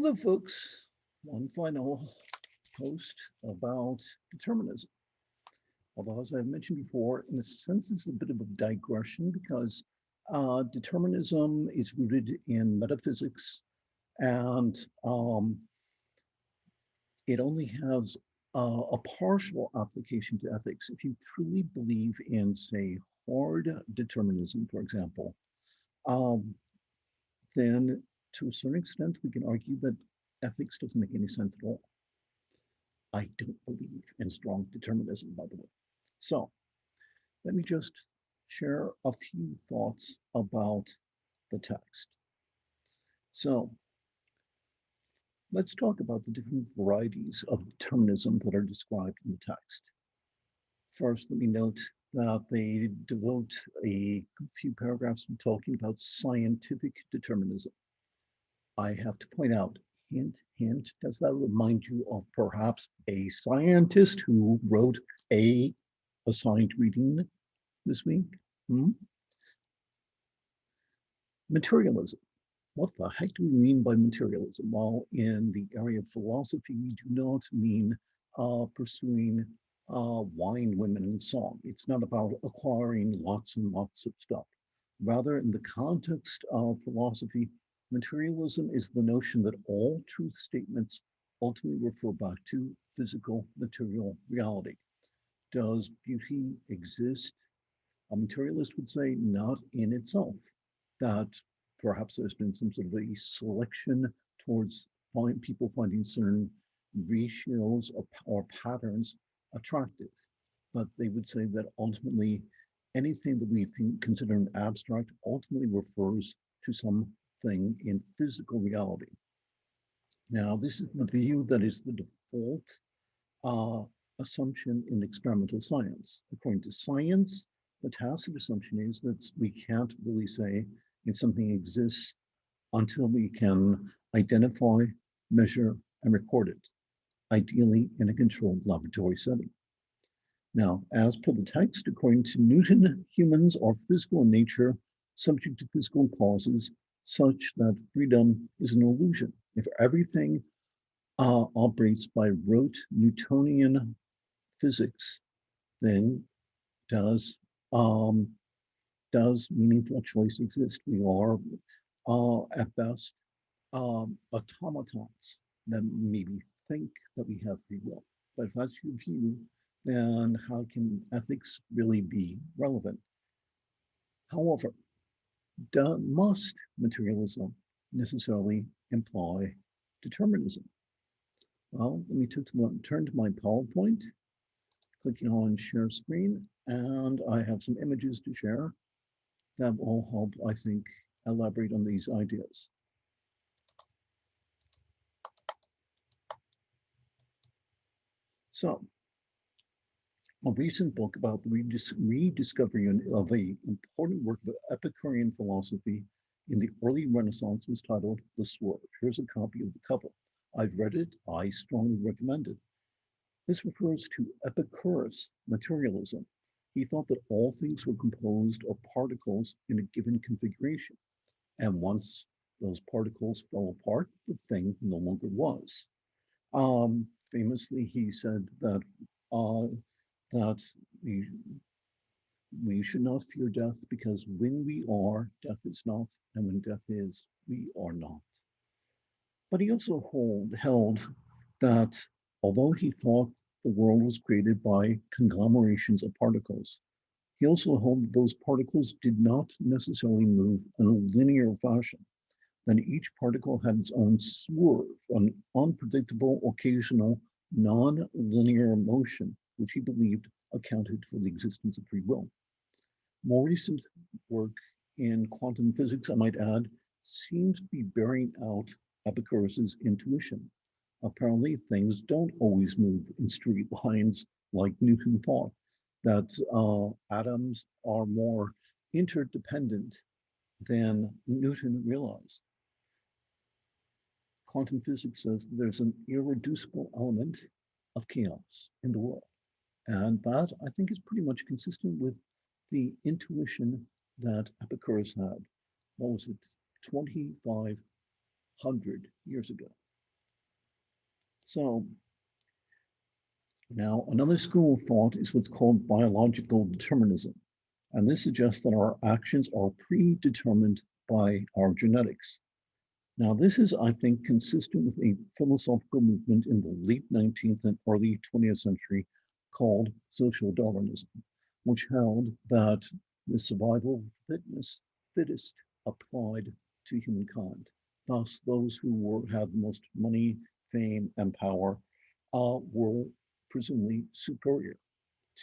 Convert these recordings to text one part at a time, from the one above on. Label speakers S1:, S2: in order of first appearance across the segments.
S1: Hello, folks. One final post about determinism. Although, as I've mentioned before, in a sense, it's a bit of a digression because determinism is rooted in metaphysics and it only has a partial application to ethics. If you truly believe in, say, hard determinism, for example, um, then to a certain extent, we can argue that ethics doesn't make any sense at all. I don't believe in strong determinism, by the way. So let me just share a few thoughts about the text. So let's talk about the different varieties of determinism that are described in the text. First, let me note that they devote a few paragraphs to talking about scientific determinism. I have to point out, hint, hint, does that remind you of perhaps a scientist who wrote a assigned reading this week? Hmm? Materialism. What the heck do we mean by materialism? Well, in the area of philosophy, we do not mean pursuing wine, women, and song. It's not about acquiring lots and lots of stuff. Rather, in the context of philosophy, materialism is the notion that all truth statements ultimately refer back to physical material reality. Does beauty exist? A materialist would say not in itself, that perhaps there's been some sort of a selection towards people finding certain ratios or patterns attractive. But they would say that ultimately anything that we consider an abstract ultimately refers to something in physical reality. Now, this is the view that is the default uh, assumption in experimental science. According to science, the tacit assumption is that we can't really say if something exists until we can identify, measure, and record it, ideally in a controlled laboratory setting. Now, as per the text, according to Newton, humans are physical in nature, subject to physical causes, such that freedom is an illusion. If everything operates by rote Newtonian physics, then does um, does meaningful choice exist? We are at best automatons that maybe think that we have free will. But if that's your view, then how can ethics really be relevant? However, must materialism necessarily imply determinism? Well, let me turn to my PowerPoint, clicking on share screen, and I have some images to share that will help, I think, elaborate on these ideas. So, a recent book about the rediscovery of a important work of Epicurean philosophy in the early Renaissance was titled The Swerve. Here's a copy of the cover. I've read it. I strongly recommend it. This refers to Epicurus' materialism. He thought that all things were composed of particles in a given configuration, and once those particles fell apart, the thing no longer was. Famously, he said uh, that we, we should not fear death because when we are, death is not, and when death is, we are not. But he also held that although he thought the world was created by conglomerations of particles, he also held that those particles did not necessarily move in a linear fashion. Then each particle had its own swerve, an unpredictable, occasional, non-linear motion, which he believed accounted for the existence of free will. More recent work in quantum physics, I might add, seems to be bearing out Epicurus's intuition. Apparently, things don't always move in straight lines like Newton thought, that atoms are more interdependent than Newton realized. Quantum physics says there's an irreducible element of chaos in the world. And that, I think, is pretty much consistent with the intuition that Epicurus had. What was it, 2,500 years ago? So now another school of thought is what's called biological determinism. And this suggests that our actions are predetermined by our genetics. Now, this is, I think, consistent with a philosophical movement in the late 19th and early 20th century called social Darwinism, which held that the survival of fittest applied to humankind. Thus, those who had the most money, fame, and power were presumably superior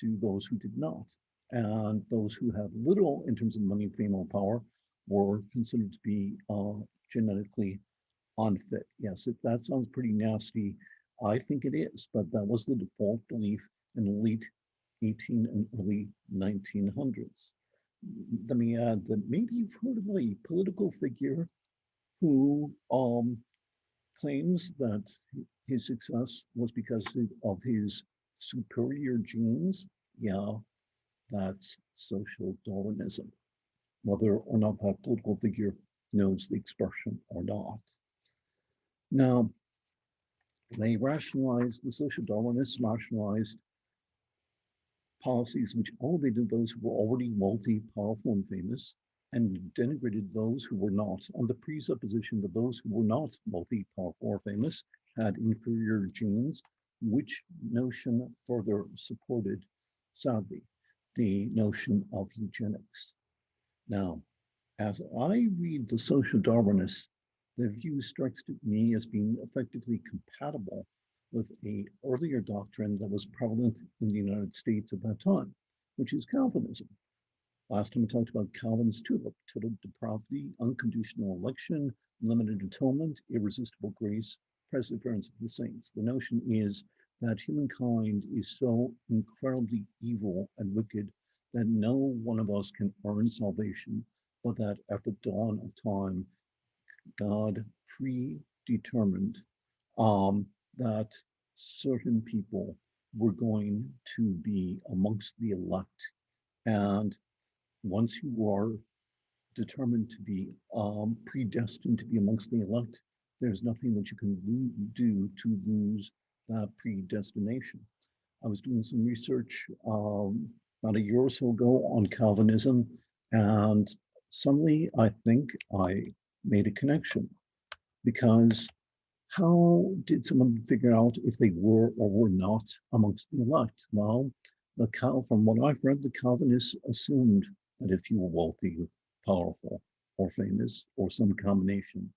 S1: to those who did not. And those who had little in terms of money, fame, or power were considered to be genetically unfit. Yes, if that sounds pretty nasty, I think it is, but that was the default belief in the late 18 and early 1900s. Let me add that maybe you've heard of a political figure who claims that his success was because of his superior genes. Yeah, that's social Darwinism, whether or not that political figure knows the expression or not. Now, the social Darwinists rationalized policies which elevated those who were already wealthy, powerful, and famous, and denigrated those who were not, on the presupposition that those who were not wealthy, powerful, or famous had inferior genes, which notion further supported, sadly, the notion of eugenics. Now, as I read the social Darwinists, their view strikes to me as being effectively compatible with a earlier doctrine that was prevalent in the United States at that time, which is Calvinism. Last time we talked about Calvin's tulip, total depravity, unconditional election, limited atonement, irresistible grace, perseverance of the saints. The notion is that humankind is so incredibly evil and wicked that no one of us can earn salvation, but that at the dawn of time, God predetermined that certain people were going to be amongst the elect. And once you are determined to be predestined to be amongst the elect, there's nothing that you can do to lose that predestination. I was doing some research about a year or so ago on Calvinism, and suddenly I think I made a connection because how did someone figure out if they were or were not amongst the elect? Well, from what I've read, the Calvinists assumed that if you were wealthy, powerful, or famous, or some combination,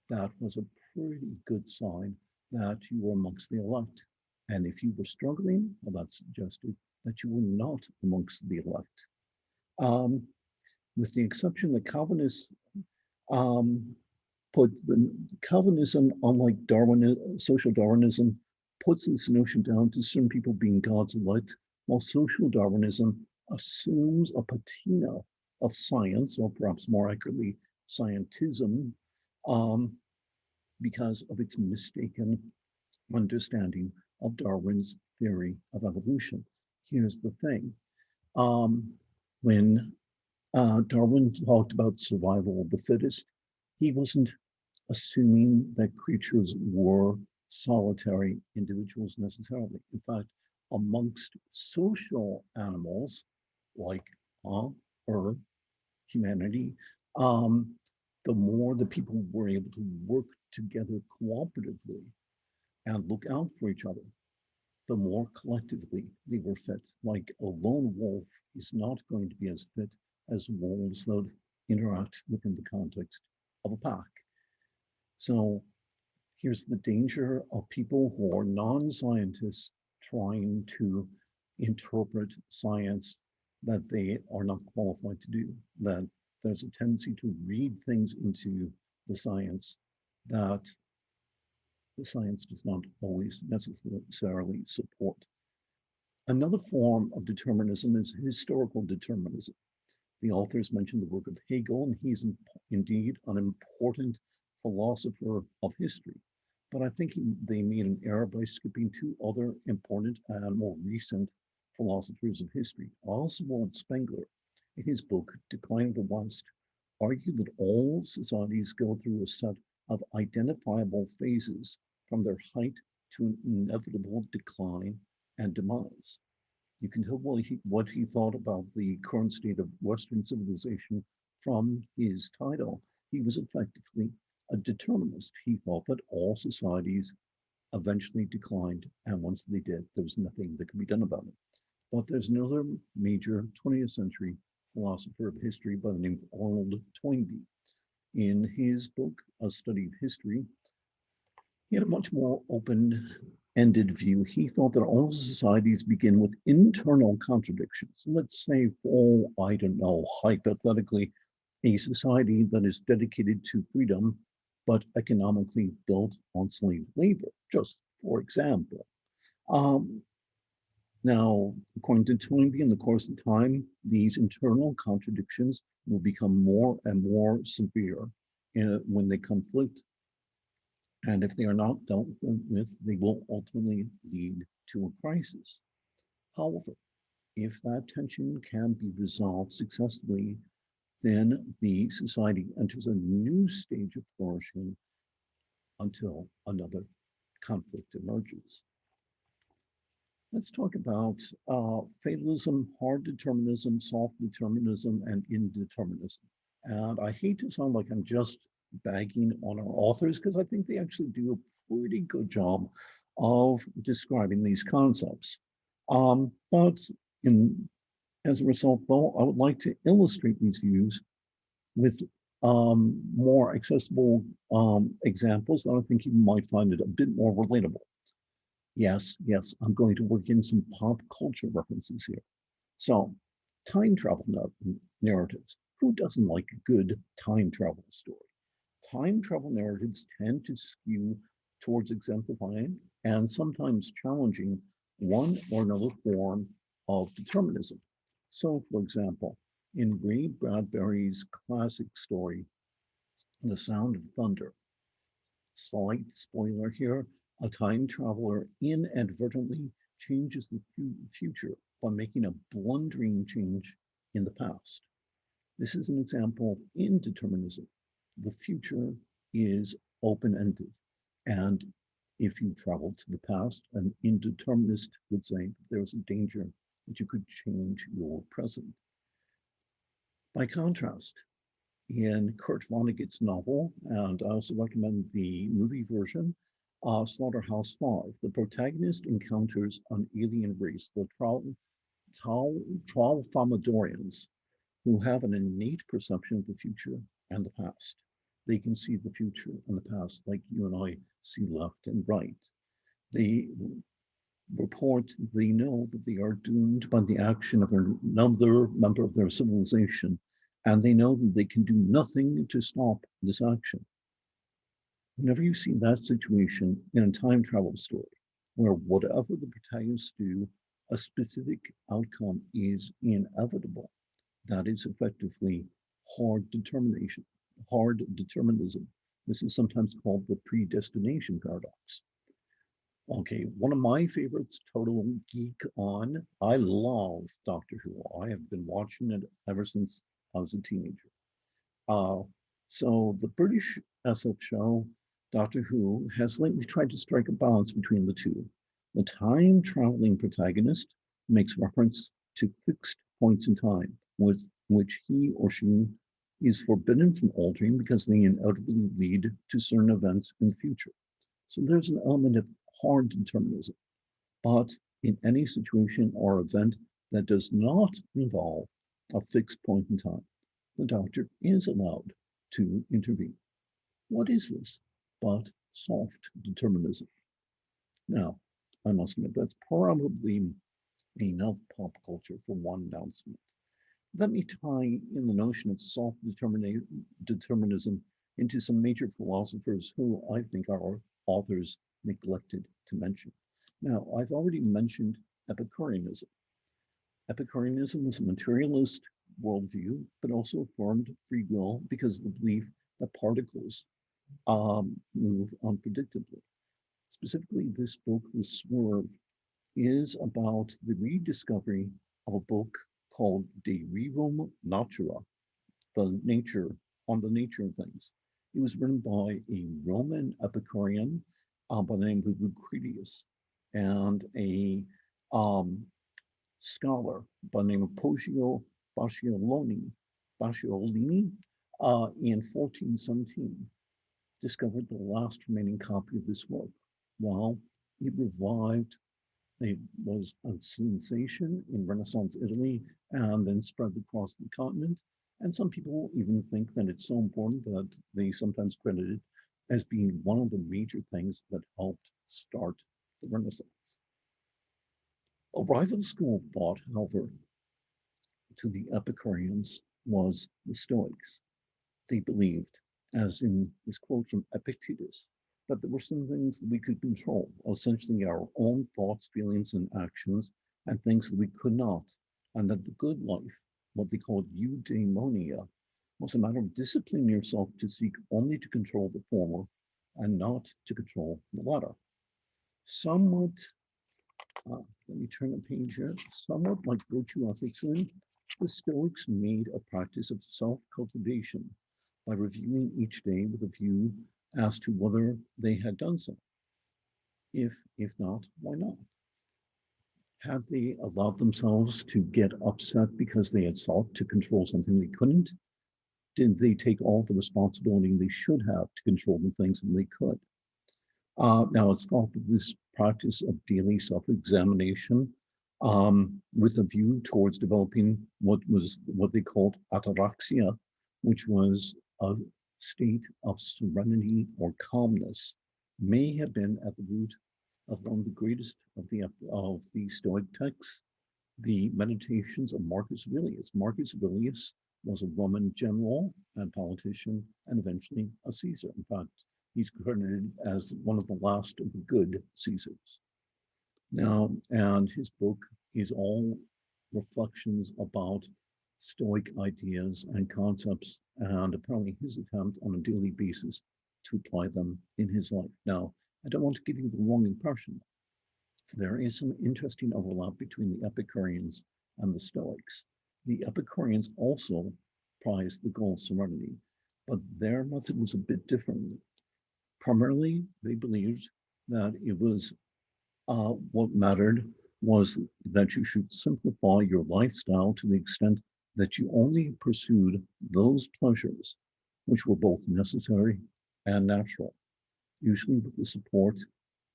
S1: that was a pretty good sign that you were amongst the elect. And if you were struggling, well, that suggested that you were not amongst the elect. Um, with the exception that Calvinists um, put the Calvinism, unlike social Darwinism, puts this notion down to certain people being God's elect, while social Darwinism assumes a patina of science, or perhaps more accurately, scientism, um, because of its mistaken understanding of Darwin's theory of evolution. Here's the thing. Um, when Darwin talked about survival of the fittest, he wasn't assuming that creatures were solitary individuals necessarily. In fact, amongst social animals like or humanity, um, the more the people were able to work together cooperatively and look out for each other, the more collectively they were fit. Like a lone wolf is not going to be as fit as wolves that interact within the context of a pack. So here's the danger of people who are non-scientists trying to interpret science that they are not qualified to do, that there's a tendency to read things into the science that the science does not always necessarily support. Another form of determinism is historical determinism. The authors mentioned the work of Hegel, and he's indeed an important philosopher of history. But I think they made an error by skipping two other important and more recent philosophers of history. Oswald Spengler, in his book Decline of the West, argued that all societies go through a set of identifiable phases from their height to an inevitable decline and demise. You can tell what he thought about the current state of Western civilization from his title. He was effectively a determinist. He thought that all societies eventually declined, and once they did, there was nothing that could be done about it. But there's another major 20th century philosopher of history by the name of Arnold Toynbee. In his book, A Study of History, he had a much more open-ended view. He thought that all societies begin with internal contradictions. Let's say, for, I don't know, hypothetically, a society that is dedicated to freedom, but economically built on slave labor, just for example. Um, Now, according to Toynbee, in the course of time, these internal contradictions will become more and more severe when they conflict. And if they are not dealt with, they will ultimately lead to a crisis. However, if that tension can be resolved successfully, then the society enters a new stage of flourishing until another conflict emerges. Let's talk about fatalism, hard determinism, soft determinism, and indeterminism. And I hate to sound like I'm just bagging on our authors because I think they actually do a pretty good job of describing these concepts. But in, as a result, though, I would like to illustrate these views with more accessible examples that I think you might find it a bit more relatable. Yes, yes, I'm going to work in some pop culture references here. So, time travel narratives. Who doesn't like a good time travel story? Time travel narratives tend to skew towards exemplifying and sometimes challenging one or another form of determinism. So, for example, in Ray Bradbury's classic story, The Sound of Thunder, slight spoiler here, a time traveler inadvertently changes the future by making a blundering change in the past. This is an example of indeterminism. The future is open ended. And if you travel to the past, an indeterminist would say there's a danger that you could change your present. By contrast, in Kurt Vonnegut's novel, and I also recommend the movie version, Slaughterhouse Five. The protagonist encounters an alien race, the Tralfamadorians, who have an innate perception of the future and the past. They can see the future and the past like you and I see left and right. They report they know that they are doomed by the action of another member of their civilization, and they know that they can do nothing to stop this action. Whenever you see that situation in a time travel story, where whatever the protagonists do, a specific outcome is inevitable, that is effectively hard determination, hard determinism. This is sometimes called the predestination paradox. Okay, one of my favorites, total geek on. I love Doctor Who. I have been watching it ever since I was a teenager. Uh, so the British SF show, Doctor Who, has lately tried to strike a balance between the two. The time traveling protagonist makes reference to fixed points in time, with which he or she is forbidden from altering because they inevitably lead to certain events in the future. So there's an element of hard determinism. But in any situation or event that does not involve a fixed point in time, the doctor is allowed to intervene. What is this but soft determinism? Now, I must admit that's probably enough pop culture for one announcement. Let me tie in the notion of soft determinism into some major philosophers who I think our authors neglected to mention. Now, I've already mentioned Epicureanism. Epicureanism is a materialist worldview, but also affirmed free will because of the belief that particles move unpredictably. Specifically, this book, The Swerve, is about the rediscovery of a book called De Rerum Natura, the nature on the nature of things. It was written by a Roman Epicurean by the name of Lucretius, and a um, scholar by the name of Poggio Basciolini, Basciolini in 1417 discovered the last remaining copy of this work. While it revived, it was a sensation in Renaissance Italy and then spread across the continent. And some people even think that it's so important that they sometimes credit it as being one of the major things that helped start the Renaissance. A rival school of thought, however, to the Epicureans was the Stoics. They believed, as in this quote from Epictetus, that there were some things that we could control, essentially our own thoughts, feelings, and actions, and things that we could not, and that the good life, what they called eudaimonia, was a matter of disciplining yourself to seek only to control the former and not to control the latter. Somewhat, let me turn the page here, somewhat like virtue ethics, then, the Stoics made a practice of self cultivation by reviewing each day with a view as to whether they had done so. If not, why not? Had they allowed themselves to get upset because they had sought to control something they couldn't? Did they take all the responsibility they should have to control the things that they could? Now, it's thought that this practice of daily self examination with a view towards developing what they called ataraxia, which was a state of serenity or calmness, may have been at the root of one of the greatest of the Stoic texts, the Meditations of Marcus Aurelius. Marcus Aurelius was a Roman general and politician and eventually a Caesar. In fact, he's credited as one of the last of the good Caesars. Now, and his book is all reflections about Stoic ideas and concepts, and apparently his attempt on a daily basis to apply them in his life. Now, I don't want to give you the wrong impression. There is some interesting overlap between the Epicureans and the Stoics. The Epicureans also prized the goal of serenity, but their method was a bit different. Primarily, they believed that it was what mattered was that you should simplify your lifestyle to the extent that you only pursued those pleasures which were both necessary and natural, usually with the support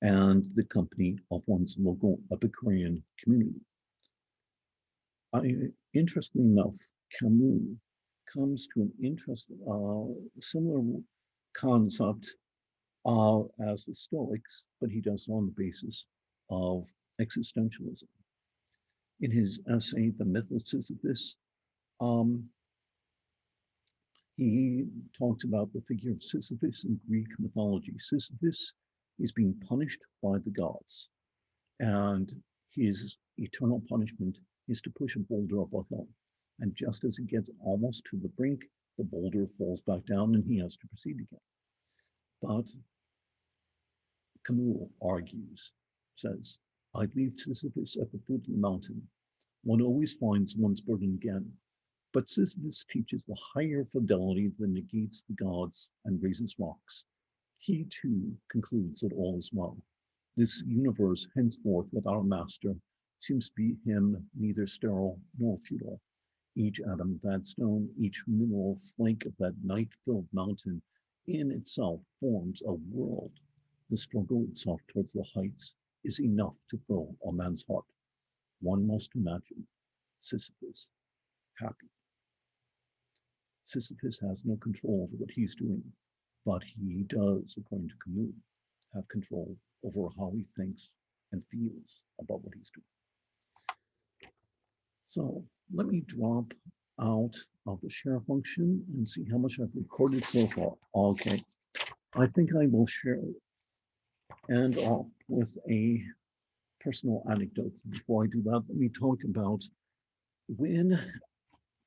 S1: and the company of one's local Epicurean community. Interestingly enough, Camus comes to an interesting, similar concept as the Stoics, but he does so on the basis of existentialism. In his essay, The Myth of Sisyphus, um, he talks about the figure of Sisyphus in Greek mythology. Sisyphus is being punished by the gods, and his eternal punishment is to push a boulder up a hill. And just as he gets almost to the brink, the boulder falls back down and he has to proceed again. But Camus argues, says, I leave Sisyphus at the foot of the mountain. One always finds one's burden again. But Sisyphus teaches the higher fidelity that negates the gods and raises rocks. He too concludes that all is well. This universe, henceforth without a master, seems to be him neither sterile nor futile. Each atom of that stone, each mineral flake of that night-filled mountain, in itself forms a world. The struggle itself towards the heights is enough to fill a man's heart. One must imagine Sisyphus happy. Sisyphus has no control over what he's doing, but he does, according to Camus, have control over how he thinks and feels about what he's doing. So let me drop out of the share function and see how much I've recorded so far. Okay, I think I will share end off with a personal anecdote. Before I do that, let me talk about when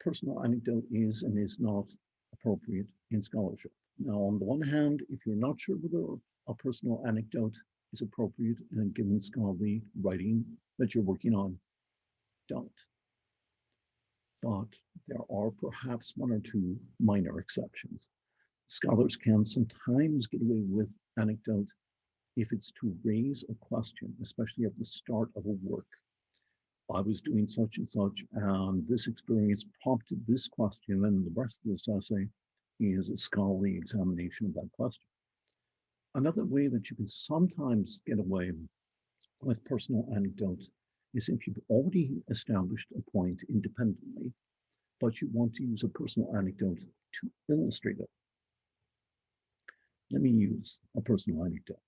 S1: personal anecdote is and is not appropriate in scholarship. Now, on the one hand, if you're not sure whether a personal anecdote is appropriate in a given scholarly writing that you're working on, don't. But there are perhaps one or two minor exceptions. Scholars can sometimes get away with anecdote if it's to raise a question, especially at the start of a work. I was doing such and such, and this experience prompted this question, and the rest of this essay is a scholarly examination of that question. Another way that you can sometimes get away with personal anecdotes is if you've already established a point independently, but you want to use a personal anecdote to illustrate it. Let me use a personal anecdote.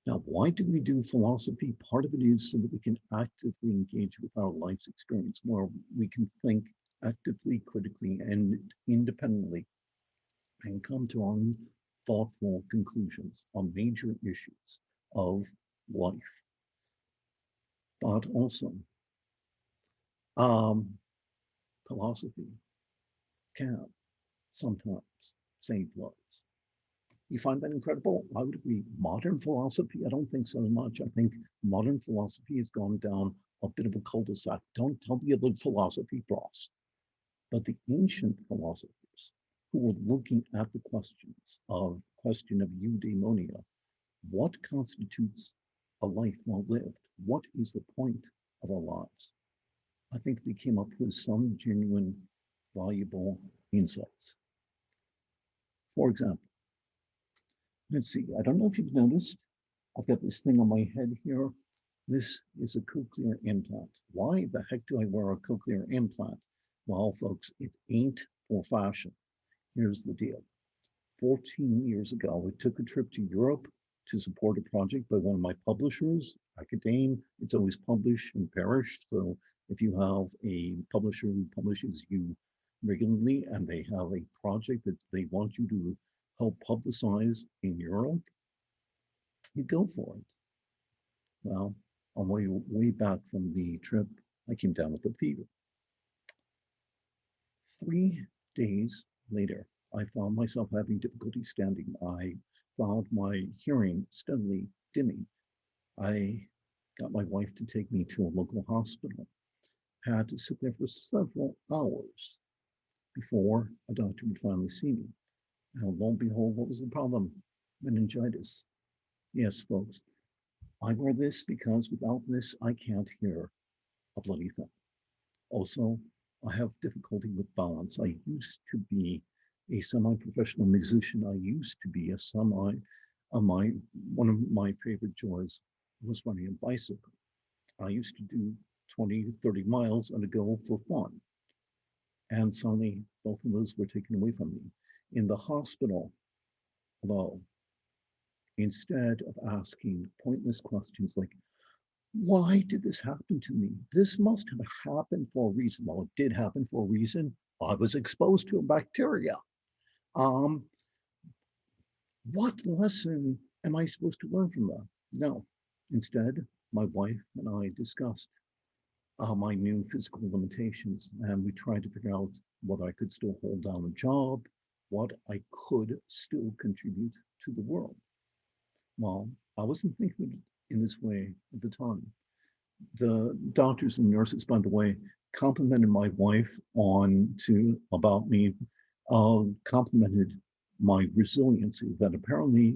S1: Now, why do we do philosophy? Part of it is so that we can actively engage with our life's experience, where we can think actively, critically, and independently, and come to our own thoughtful conclusions on major issues of life. But also, um, philosophy can sometimes save lives. You find that incredible? I would agree. Modern philosophy, I don't think so much. I think modern philosophy has gone down a bit of a cul-de-sac. Don't tell the other philosophy profs. But the ancient philosophers who were looking at the question of eudaimonia, what constitutes a life well lived? What is the point of our lives? I think they came up with some genuine, valuable insights. For example, let's see, I don't know if you've noticed, I've got this thing on my head here. This is a cochlear implant. Why the heck do I wear a cochlear implant? Well, folks, it ain't for fashion. Here's the deal. 14 years ago, I took a trip to Europe to support a project by one of my publishers, Academe. It's always publish and perish. So if you have a publisher who publishes you regularly and they have a project that they want you to help publicize in Europe, you go for it. Well, on my way back from the trip, I came down with a fever. 3 days later, I found myself having difficulty standing. I found my hearing steadily dimming. I got my wife to take me to a local hospital. Had to sit there for several hours before a doctor would finally see me. And lo and behold, what was the problem? Meningitis. Yes, folks, I wear this because without this, I can't hear a bloody thing. Also, I have difficulty with balance. I used to be a semi-professional musician. I used to be a semi, my one of my favorite joys was running a bicycle. I used to do 20 to 30 miles on a go for fun. And suddenly both of those were taken away from me. In the hospital, though, instead of asking pointless questions like, why did this happen to me? This must have happened for a reason. Well, it did happen for a reason. I was exposed to a bacteria. Um, what lesson am I supposed to learn from that? No. Instead, my wife and I discussed my new physical limitations, and we tried to figure out whether I could still hold down a job, what I could still contribute to the world. Well, I wasn't thinking in this way at the time. The doctors and nurses, by the way, complimented my wife on to about me, complimented my resiliency that apparently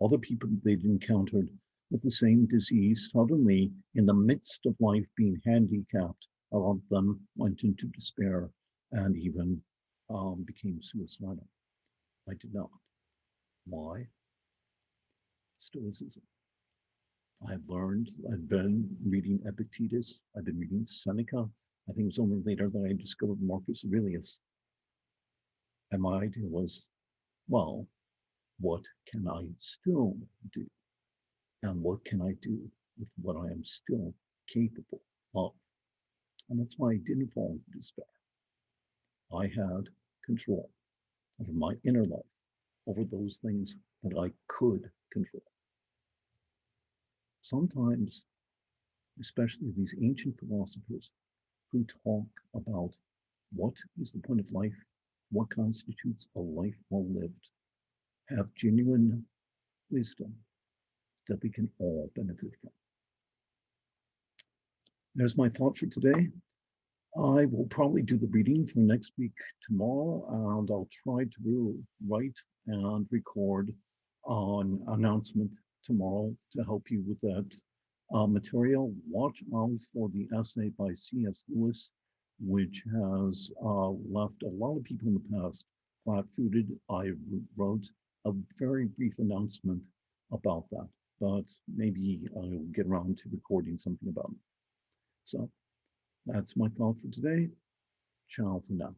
S1: other people they'd encountered with the same disease suddenly in the midst of life being handicapped, a lot of them went into despair and even became suicidal. I did not. Why? Stoicism. I've learned, I've been reading Epictetus, I've been reading Seneca. I think it was only later that I discovered Marcus Aurelius. And my idea was, well, what can I still do? And what can I do with what I am still capable of? And that's why I didn't fall into despair. I had control over my inner life, over those things that I could control. Sometimes, especially these ancient philosophers who talk about what is the point of life, what constitutes a life well lived, have genuine wisdom that we can all benefit from. There's my thought for today. I will probably do the reading for next week tomorrow, and I'll try to write and record an announcement tomorrow to help you with that material. Watch out for the essay by C.S. Lewis, which has left a lot of people in the past flat-footed. I wrote a very brief announcement about that, but maybe I'll get around to recording something about it. So that's my thought for today. Ciao for now.